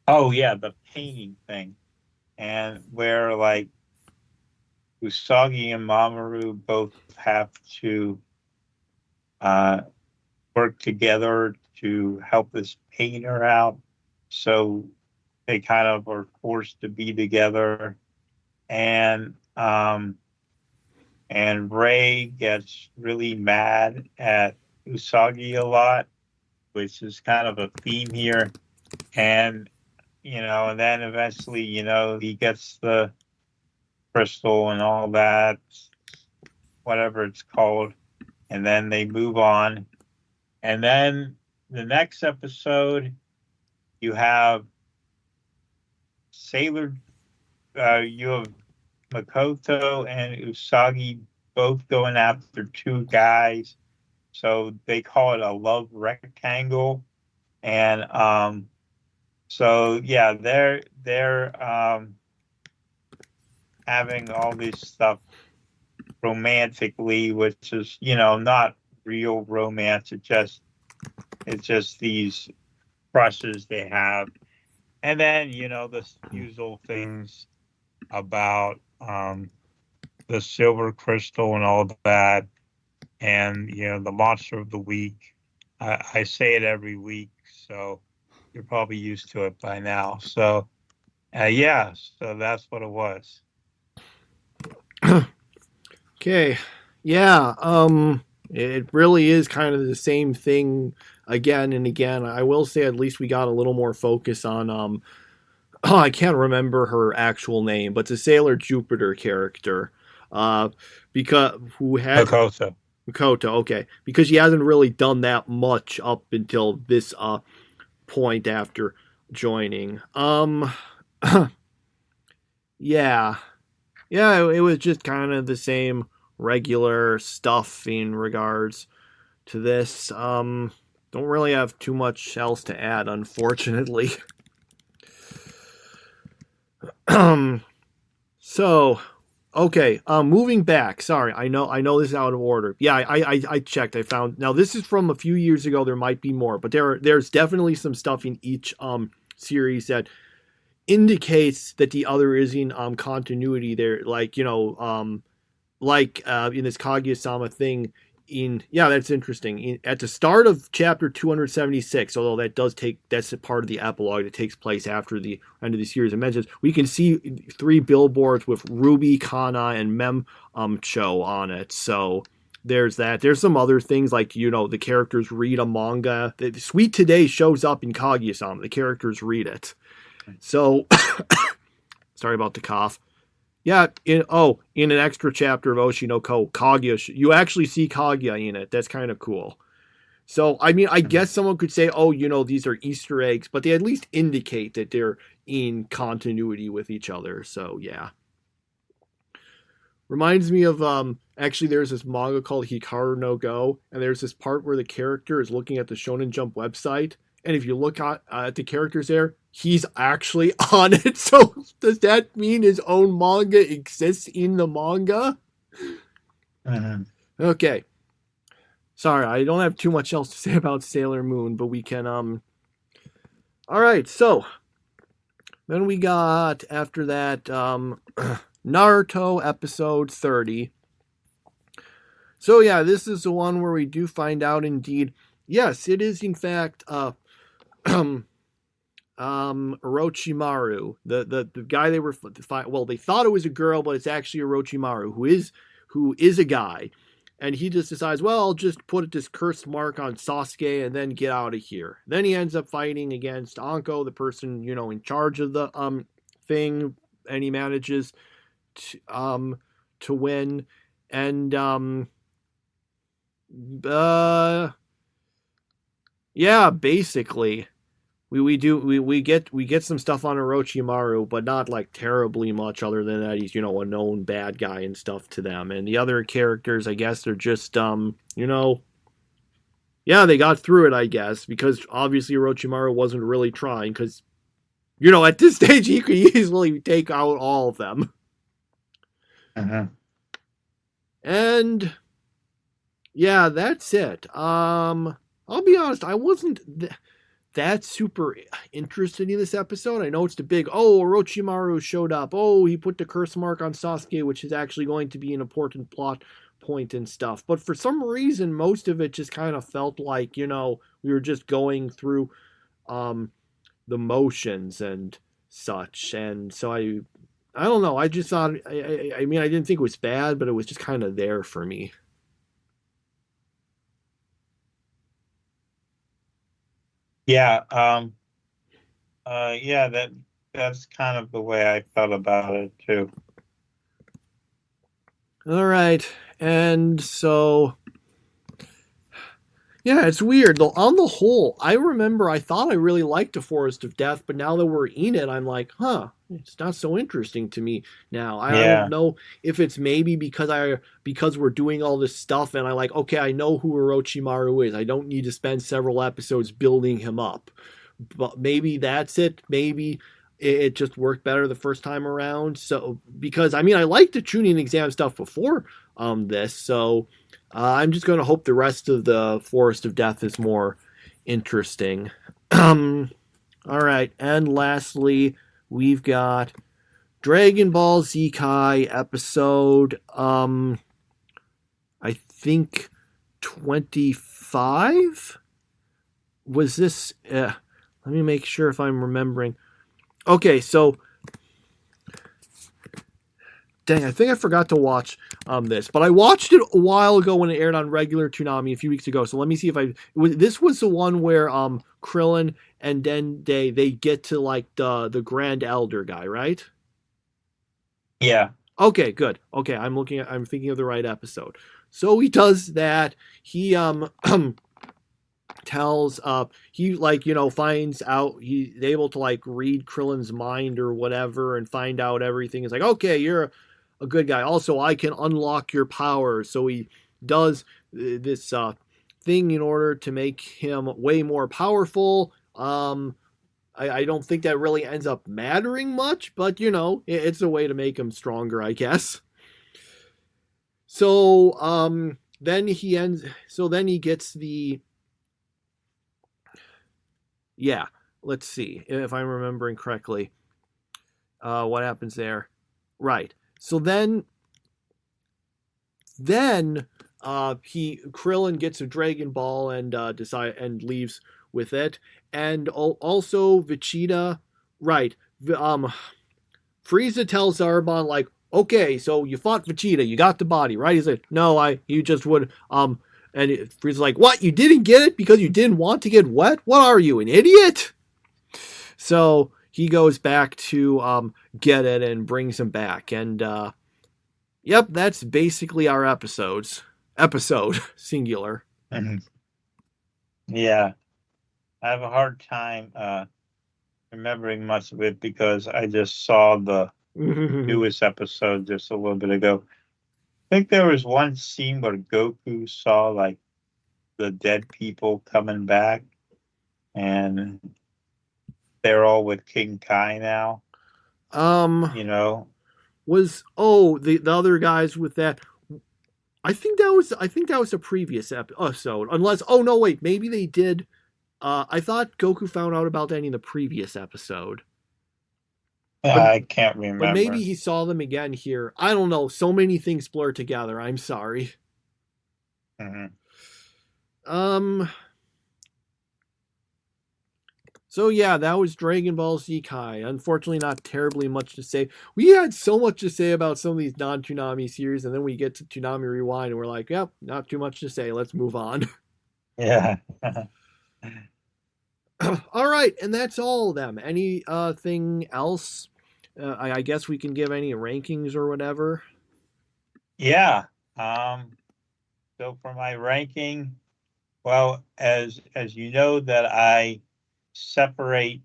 Oh yeah, the painting thing, and where like Usagi and Mamoru both have to work together to help this painter out. So they kind of are forced to be together. And Ray gets really mad at Usagi a lot, which is kind of a theme here. And, and then eventually, he gets the crystal and all that, whatever it's called. And then they move on. And then the next episode, you have you have Makoto and Usagi both going after two guys. So they call it a love rectangle. And so yeah, they're having all this stuff romantically, which is, not real romance. It's just these crushes they have. And then, the usual things about the silver crystal and all that, and the monster of the week. I say it every week, so you're probably used to it by now. So yeah, so that's what it was. Okay. Yeah, it really is kind of the same thing again and again. I will say at least we got a little more focus on I can't remember her actual name, but it's a Sailor Jupiter character. Because who had Makoto, okay. Because she hasn't really done that much up until this point after joining. Yeah. Yeah, it was just kind of the same regular stuff in regards to this. Don't really have too much else to add, unfortunately. So, okay, moving back. Sorry, I know this is out of order. Yeah, I checked. I found now this is from a few years ago. There might be more, but there's definitely some stuff in each series that indicates that the other is in continuity. There, like in this Kaguya-sama thing. That's interesting. At the start of chapter 276, although that's a part of the epilogue that takes place after the end of the series, it mentions we can see 3 billboards with Ruby, Kana, and Cho on it. So there's that. There's some other things like the characters read a manga. The Sweet Today shows up in Kaguya-sama. The characters read it. So sorry about the cough. Yeah, in an extra chapter of Oshinoko, Kaguya, you actually see Kaguya in it. That's kind of cool. So, I mean, I guess someone could say, these are Easter eggs, but they at least indicate that they're in continuity with each other. So, yeah. Reminds me of, actually, there's this manga called Hikaru no Go, and there's this part where the character is looking at the Shonen Jump website, and if you look at the characters there, he's actually on it. So does that mean his own manga exists in the manga? Okay. Sorry, I don't have too much else to say about Sailor Moon, but we can all right, so then we got after that Naruto episode 30. So yeah, this is the one where we do find out indeed, yes, it is in fact Orochimaru, the guy they were they thought it was a girl, but it's actually Orochimaru who is a guy, and he just decides, well, I'll just put this cursed mark on Sasuke and then get out of here. Then he ends up fighting against Anko, the person in charge of the thing, and he manages to win, and yeah, basically. We get some stuff on Orochimaru, but not like terribly much other than that he's, a known bad guy and stuff to them. And the other characters, I guess, they're just, yeah, they got through it, I guess, because obviously Orochimaru wasn't really trying because, at this stage he could easily take out all of them. And yeah, that's it. I'll be honest, I wasn't that's super interested in this episode. I know it's the big, Orochimaru showed up. He put the curse mark on Sasuke, which is actually going to be an important plot point and stuff. But for some reason, most of it just kind of felt like, we were just going through the motions and such. And so I don't know. I just thought, I mean, I didn't think it was bad, but it was just kind of there for me. Yeah. Yeah. That's kind of the way I felt about it too. All right. And so, yeah, it's weird. Though on the whole, I remember I thought I really liked The Forest of Death, but now that we're in it, I'm like, huh, it's not so interesting to me now. I don't Yeah. know if it's maybe because we're doing all this stuff and I like, okay, I know who Orochimaru is. I don't need to spend several episodes building him up. But maybe that's it. Maybe it just worked better the first time around. So because I mean I liked the tuning exam stuff before this, so I'm just going to hope the rest of the Forest of Death is more interesting. All right, and lastly, we've got Dragon Ball Z Kai episode. I think 25. Was this? Let me make sure if I'm remembering. Okay, so dang, I think I forgot to watch this, but I watched it a while ago when it aired on regular Toonami a few weeks ago. So let me see if this was the one where Krillin and Dende they get to like the Grand Elder guy, right? Yeah. Okay, good. Okay, I'm thinking of the right episode. So he does that. He tells he like finds out he's able to like read Krillin's mind or whatever and find out everything. Is like, okay, you're a good guy. Also, I can unlock your powers. So he does this thing in order to make him way more powerful. I don't think that really ends up mattering much, but it's a way to make him stronger, I guess. So then he gets the yeah, let's see if I'm remembering correctly. What happens there? Right. So then he Krillin gets a Dragon Ball and leaves with it, and also Vegeta. Right. Frieza tells Zarbon like, okay, so you fought Vegeta, you got the body, right? He's like, no, you just would and Frieza's like, what? You didn't get it because you didn't want to get wet? What are you, an idiot? So he goes back to get it and brings him back. And yep, that's basically our episode, singular. Mhm. Yeah. I have a hard time remembering much of it because I just saw the newest episode just a little bit ago. I think there was one scene where Goku saw like the dead people coming back, and they're all with King Kai now. You know, the other guys with that. I think that was a previous episode. Unless, oh no, wait, maybe they did. I thought Goku found out about that in the previous episode. I can't remember. But maybe he saw them again here. I don't know. So many things blur together. I'm sorry. Mm-hmm. So yeah, that was Dragon Ball Z Kai. Unfortunately, not terribly much to say. We had so much to say about some of these non-Toonami series, and then we get to Toonami Rewind, and we're like, yep, not too much to say. Let's move on. Yeah. All right, and that's all of them. Any thing else? I guess we can give any rankings or whatever. Yeah. So for my ranking, well, as you know, that I separate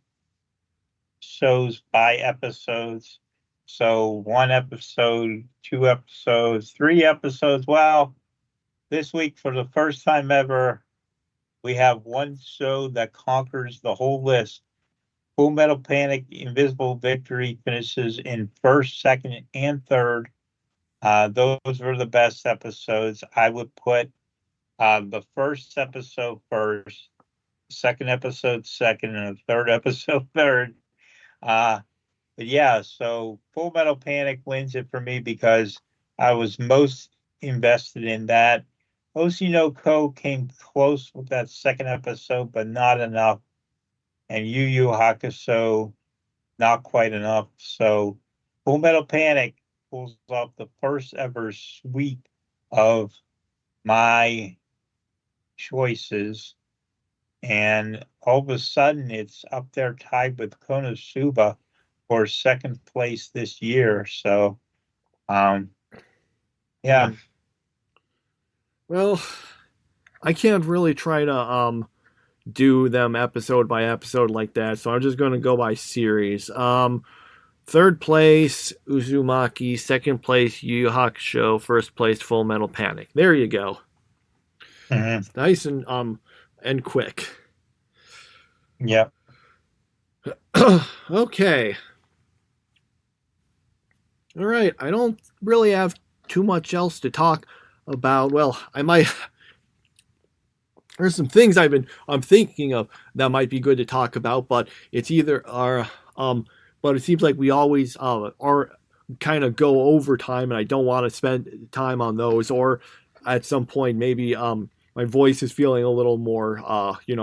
shows by episodes. So 1 episode, 2 episodes, 3 episodes. Well, this week, for the first time ever, we have one show that conquers the whole list. Full Metal Panic: Invisible Victory finishes in first, second, and third. Those were the best episodes. I would put the first episode first, second episode second, and the third episode third. But yeah, so Full Metal Panic wins it for me because I was most invested in that. Oshi no Ko came close with that second episode, but not enough. And Yu Yu Hakusho, not quite enough. So Full Metal Panic pulls off the first ever sweep of my choices. and all of a sudden it's up there tied with Konosuba for second place this year. So, yeah. Well, I can't really try to do them episode by episode like that, so I'm just going to go by series. Third place, Uzumaki. Second place, Yu Yu Hakusho. First place, Full Metal Panic. There you go. Mhm. Nice and quick. Yeah. Okay. All right. I don't really have too much else to talk about. Well, I might. There's some things I'm thinking of that might be good to talk about, but it's either but it seems like we always are kind of go over time, and I don't want to spend time on those. Or at some point, maybe my voice is feeling a little more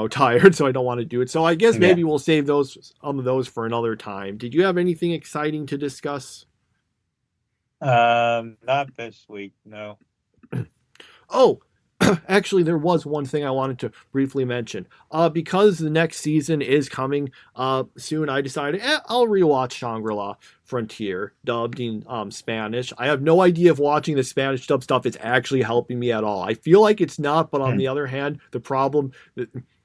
tired, so I don't want to do it. So I guess maybe we'll save some of those for another time. Did you have anything exciting to discuss? Not this week, no. Oh, actually, there was one thing I wanted to briefly mention. Because the next season is coming soon, I decided I'll rewatch Shangri-La Frontier, dubbed in Spanish. I have no idea if watching the Spanish dub stuff is actually helping me at all. I feel like it's not, but on the other hand, the problem...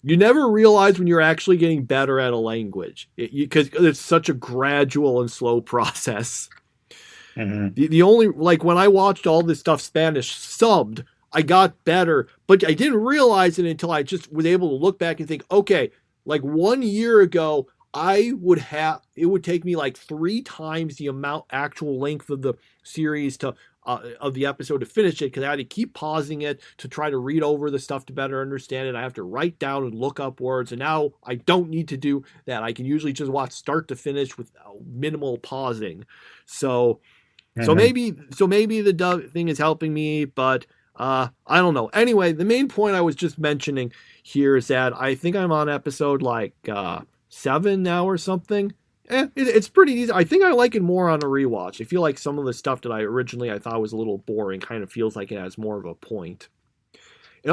You never realize when you're actually getting better at a language, because it's such a gradual and slow process. Mm-hmm. The only, like, when I watched all this stuff Spanish subbed, I got better, but I didn't realize it until I just was able to look back and think, okay, like 1 year ago, it would take me like 3 times the actual length of the series of the episode to finish it, because I had to keep pausing it to try to read over the stuff to better understand it. I have to write down and look up words, and now I don't need to do that. I can usually just watch start to finish with minimal pausing. So maybe the dub thing is helping me, but I don't know. Anyway, the main point I was just mentioning here is that I think I'm on episode like 7 now or something. It's pretty easy. I think I like it more on a rewatch. I feel like some of the stuff that I thought was a little boring kind of feels like it has more of a point. It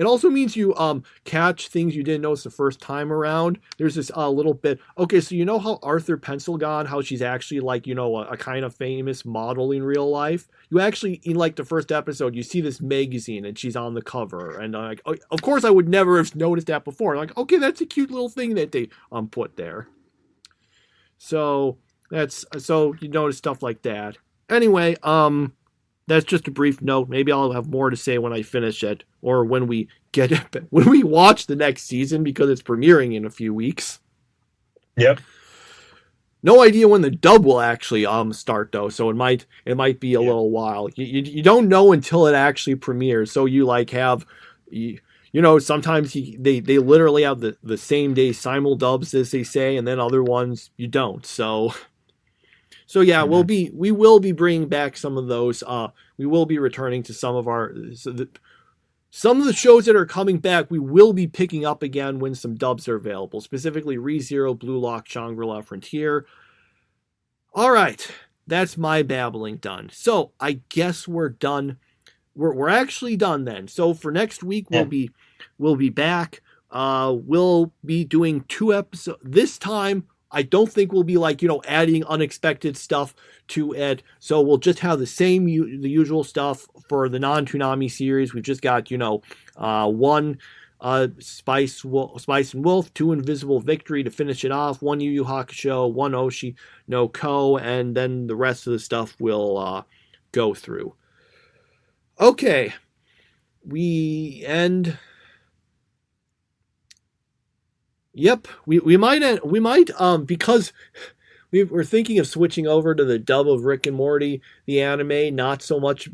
also means you catch things you didn't notice the first time around. There's this little bit. Okay, so you know how Arthur Pencilgon, how she's actually like, a kind of famous model in real life? You actually, in like the first episode, you see this magazine and she's on the cover. And like, of course I would never have noticed that before. And like, okay, that's a cute little thing that they put there. So you notice stuff like that. Anyway, that's just a brief note. Maybe I'll have more to say when I finish it, or when we watch the next season, because it's premiering in a few weeks. Yep. No idea when the dub will actually start though, so it might be a little while. You don't know until it actually premieres. So you like have sometimes they literally have the same day simul dubs, as they say, and then other ones you don't. So yeah, we will be bringing back some of those. We will be returning to some of the shows that are coming back. We will be picking up again when some dubs are available, specifically ReZero, Blue Lock, Shangri-La Frontier. All right, that's my babbling done. So I guess we're done. We're actually done then. So for next week we'll be back. We'll be doing 2 episodes this time. I don't think we'll be adding unexpected stuff to it. So we'll just have the usual stuff for the non-Toonami series. We've just got, 1 Spice and Wolf, 2 Invisible Victory to finish it off, 1 Yu Yu Hakusho, 1 Oshi no Ko, and then the rest of the stuff we'll go through. Okay. We end... Yep, we might because we're thinking of switching over to the dub of Rick and Morty, the anime, not so much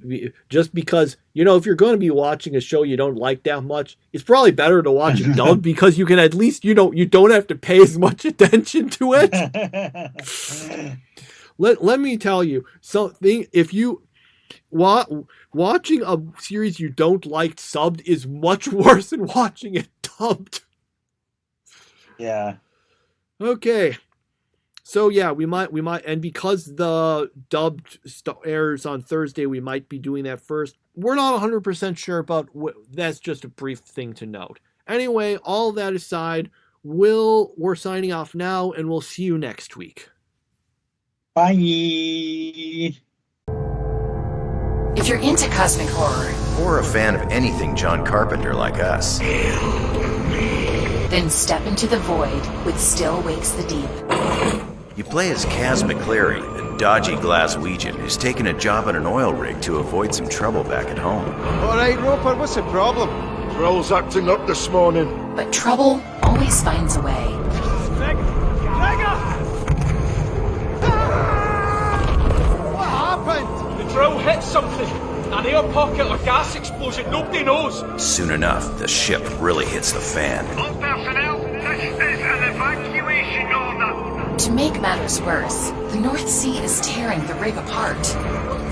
just because, if you're going to be watching a show you don't like that much, it's probably better to watch it dubbed, because you can at least, you don't have to pay as much attention to it. Let me tell you something. If you watching a series you don't like subbed is much worse than watching it dubbed. Yeah. Okay. So yeah, we might, and because the dubbed airs on Thursday, we might be doing that first. We're not 100% sure, but that's just a brief thing to note. Anyway, all that aside, we're signing off now, and we'll see you next week. Bye. If you're into cosmic horror, Or a fan of anything John Carpenter like us, then step into the void with Still Wakes the Deep. you play as Kaz McCleary, a dodgy Glaswegian who's taken a job on an oil rig to avoid some trouble back at home. All right, Roper, what's the problem? Thrall's acting up this morning. But trouble always finds a way. What happened? The drill hit something. An air pocket or gas explosion, nobody knows. Soon enough, the ship really hits the fan. All personnel, this is an evacuation order. To make matters worse, the North Sea is tearing the rig apart.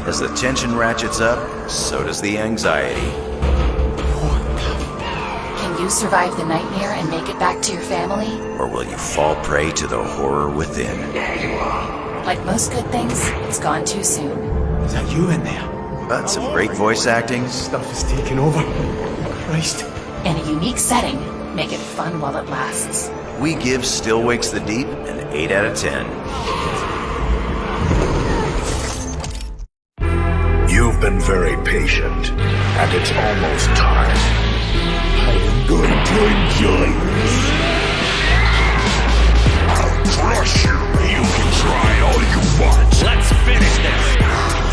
As the tension ratchets up, so does the anxiety. Can you survive the nightmare and make it back to your family? Or will you fall prey to the horror within? Like most good things, it's gone too soon. Is that you in there? But some great voice acting, Stuff is taking over. Christ. In a unique setting, make it fun while it lasts. we give Still Wakes the Deep an 8 out of 10. You've been very patient, and it's almost time. I'm going to enjoy this. I'll crush you. You can try all you want. Let's finish this.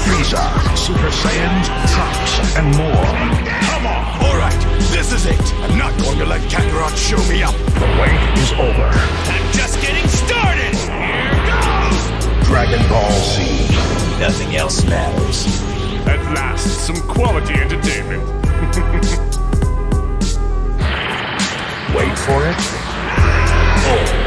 Frieza, Super Saiyans, Trunks, and more. Come on! Alright, this is it. I'm not going to let Kakarot show me up. The wait is over. I'm just getting started. Here goes. Dragon Ball Z. Nothing else matters. At last, some quality entertainment. Wait for it. Oh.